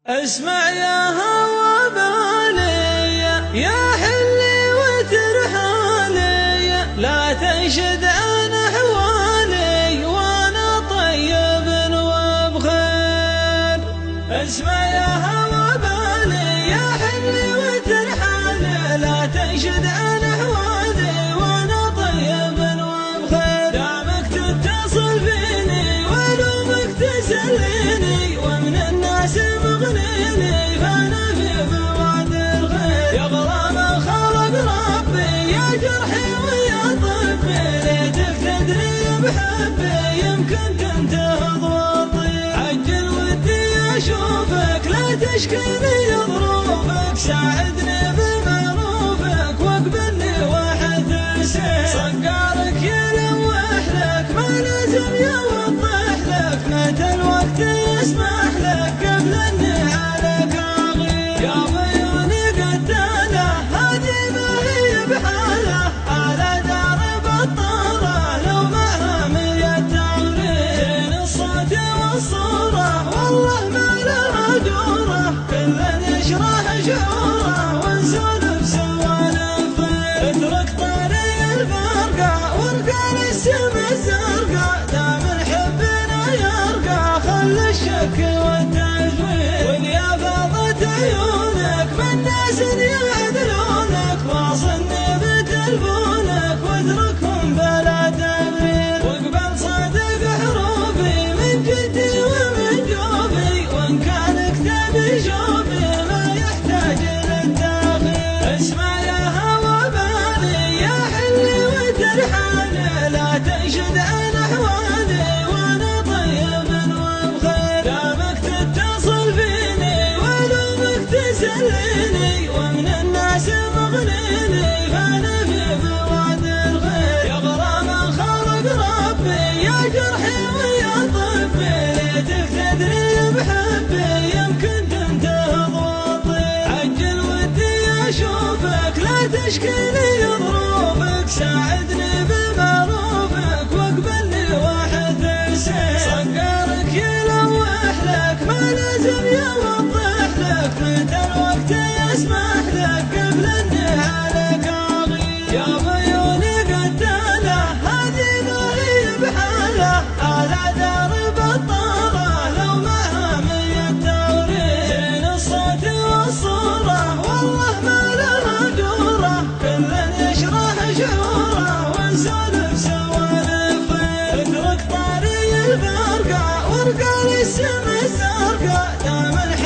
اسمع يا هوى بالي يا حلي وترحالي، لا تنشد عن احوالي وانا طيب وبخير. اسمع يا هوى بالي يا حلي وترحالي، لا تنشد عن احوالي وانا طيب وبخير. دامك تتصل فيني ولومك تسليني، ومن الناس مغنيني فانا في فواد الخير. يا غرام خلق ربي يا جرحي ويا طبي، ليتك تدري بحبي يمكن تنتهض وتطير. عجل ودي اشوفك لا تشكيني ظروفك، ساعدني بمعروفك واقبلني واحد سير. صقارك يلوح لك ما لازم يوضح لك، متى الوقت يسمح لك قبل اني عليك اغير. يا عيوني قتاله هذه ما هي بحاله، على دار بطاله لو معها مية تغرير. زين الصوت والصوره والله ما لها جوره، كل نشرح شعوره ونسولف سوالف خير. اترك طاري الفرقه وارقى للسما الزرقاء، دام حبنا يرقى خل الشك والتزوير. ويا فاضت عيونك من ناس يعذلونك، واصلني بتلفونك واتركهم بلا تبرير. واقبل صادق حروفي من جدي ومن جوفي، وان كان كتابي شوفي ما يحتاج للتاخير. اسمع يا هوى بالي يا حلي وترحالي، لا تنشد عن احوالي وانا طيب وبخير. دامك تتصل فيني ولومك تسليني، ومن الناس مغنيني فانا في فواد الخير. يا غرام خلق ربي يا جرحي ويا طبي، ليتك تدري بحبي يمكن تنتهض وتطير. عجل ودي اشوفك لا تشكيني ظروفك، ساعدني بمعروفك واقبلني واحد سير. صقارك يلوح لك ما لازم يوضح لك، متى